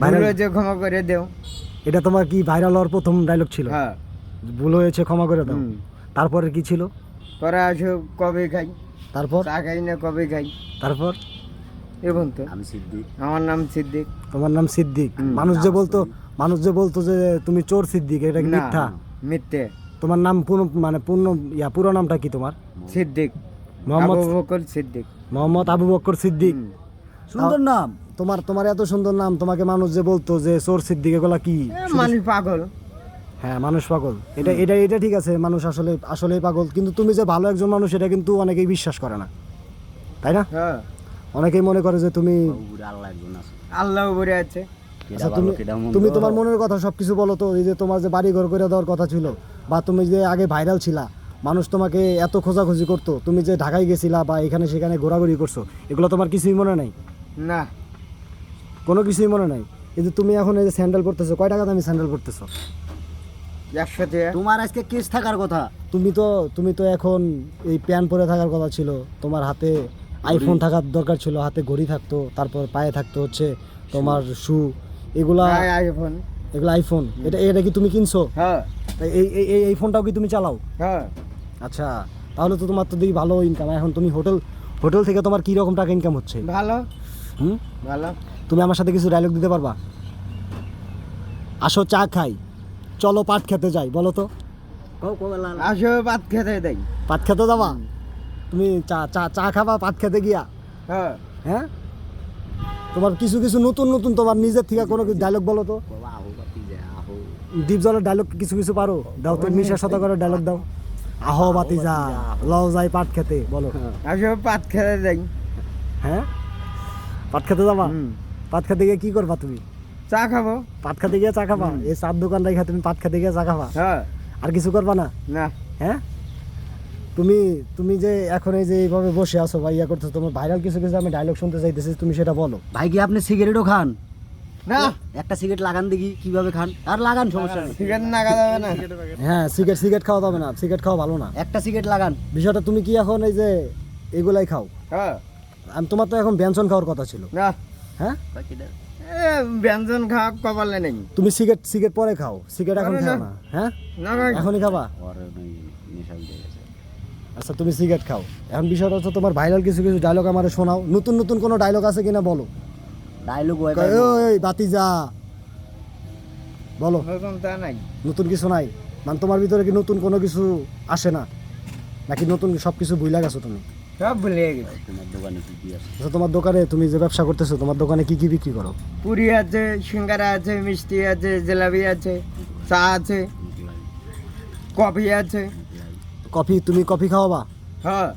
ভুল হয়েছে ক্ষমা করে দেও। এটা তোমার কি ভাইরাল হওয়ার প্রথম ডায়লগ ছিল? হ্যাঁ। ভুল হয়েছে ক্ষমা করে দাও। তারপরে কি ছিল? পরে আসো কবে খাই, তারপর চা খাই না কবে খাই, তারপর এবং তো আমি সিদ্দিক। আমার নাম সিদ্দিক। তোমার নাম সিদ্দিক। মানুষ যে বলতো যে তুমি চোর সিদ্দিক, এটা কি না, মিথ্যা? মিথ্যে। তোমার নাম পুরো নামটা কি তোমার? সিদ্দিক, মোহাম্মদ আবু বকর সিদ্দিক। মোহাম্মদ আবু বকর সিদ্দিক। সুন্দর নাম। তোমার এত সুন্দর নাম, তোমাকে মানুষ যে বলতো যে চোর সিদ্দিক, এগুলা কি? মানুষ পাগল। হ্যাঁ, মানুষ পাগল। এটা ঠিক আছে, মানুষ আসলেই পাগল, কিন্তু তুমি যে ভালো একজন মানুষ এটা কিন্তু অনেকেই বিশ্বাস করে না, তাই না? হ্যাঁ, অনেকেই মনে করে যে তুমি আল্লাহ একজন আছে। আল্লাহ উপরে আছে। আচ্ছা, তুমি তোমার মনের কথা সবকিছু বলো তো। এই যে তোমার যে বাড়ি ঘর করে দেওয়ার কথা ছিল, বা তুমি যে আগে ভাইরাল ছিলা, মানুষ তোমাকে এত খোঁজাখুঁজি করতো, তুমি যে ঢাকায় গেছিলা বা এখানে সেখানে ঘোরাঘুরি করছো, এগুলো তোমার কিছুই মনে নাই? না, কোনো কিছুই মনে নাই। কিন্তু তুমি এখন এই যে স্যান্ডেল পরতেছো, কয় টাকা দামি স্যান্ডেল পরতেছো? 100 টাকা। তোমার আজকে কেস থাকার কথা। তুমি তো এখন এই প্যান্ট পরে থাকার কথা ছিল, তোমার হাতে আইফোন থাকার দরকার ছিল, হাতে ঘড়ি থাকতো, তারপর পায়ে থাকতো হচ্ছে তোমার শু, এগুলা আইফোন। এগুলো আইফোন। এটা কি তুমি কিনছো? হ্যাঁ, এই ফোনটাও কি তুমি চালাও? হ্যাঁ। আচ্ছা, তাহলে তো তোমার তো দেখি ভালো ইনকাম। এখন তুমি হোটেল থেকে তোমার কি রকম টাকা ইনকাম হচ্ছে? ভালো, হুম, ভালো। তুমি আমার সাথে কিছু ডায়লগ দিতে পারবা? আসো চা খাই, চলো পাট খেতে যাই, বলো তো। আসো ভাত খেতে দেই। পাট খেতে যাবা? তুমি চা খাবা পাট খেতে গিয়া? হ্যাঁ, হ্যাঁ, তোমার কিছু নতুন তোমার নিজের থেকে কোনো ডায়লগ বলো তো। ডিপ জলের ডায়লগ কিছু পারো? দাও তো, মিশা শত করে ডায়লগ দাও। আহো বাতি যা, লও যাই পাট খেতে, বলো। আসো ভাত খেতে দেই। হ্যাঁ, পাট খেতে যাবা? পাট খেতে গিয়ে কি করবা তুমি? চা খাবো। পাট খেতে গিয়ে চা খাবা? এই চার দোকান রেখে তুমি পাট খেতে গিয়ে চা খাবা? হ্যাঁ। আর কিছু করবা না? না। হ্যাঁ, তুমি যে এখন এই যে এইভাবে বসে আছো বা ইয়া করতেছো, তোমার ভাইরাল কিছু আমি ডায়লগ শুনতে চাইতেছি, তুমি সেটা বলো। ভাই কি আপনি সিগারেটও খান? না, একটা সিগারেট লাগান দেখি কিভাবে খান। আর লাগান, সমস্যা নেই। সিগারেট নাগা যাবে না। হ্যাঁ, সিগারেট খাওয়া যাবে না, সিগারেট খাওয়া ভালো না। একটা সিগারেট লাগান। বিষয়টা তুমি কি এখন এই যে এগুলাই খাও? হ্যাঁ। তোমার তো এখন ব্যঞ্জন খাওয়ার কথা ছিল। না, হ্যাঁ, ব্যঞ্জন খাওয়া কপালে নেই। তুমি সিগারেট পরে খাও, সিগারেট এখন খাও না? হ্যাঁ, না ভাই, এখনই খাবা? আচ্ছা, তুমি সিগারেট খাও। এখন বিষয়টা হচ্ছে তোমার ভাইরাল কিছু ডায়লগ আমারে শোনাও। নতুন কোনো ডায়লগ আছে কিনা বলো। ডায়লগ ওই বাতিজা, বলো। নতুন তা নাই। নতুন কিছু নাই? মানে তোমার ভিতরে কি নতুন কোনো কিছু আসে না, নাকি নতুন সব কিছু ভুলে গেছো তুমি? সব ভুলে গেছি। তোমার দোকানে কি কি আছে? আচ্ছা, তোমার দোকানে তুমি যে ব্যবসা করতেছো, তোমার দোকানে কি বিক্রি করো? পুরি আছে, সিঙ্গারা আছে, মিষ্টি আছে, জিলাপি আছে, চা আছে, কফি আছে। তুমি কফি খাওয়াবা? হ্যাঁ।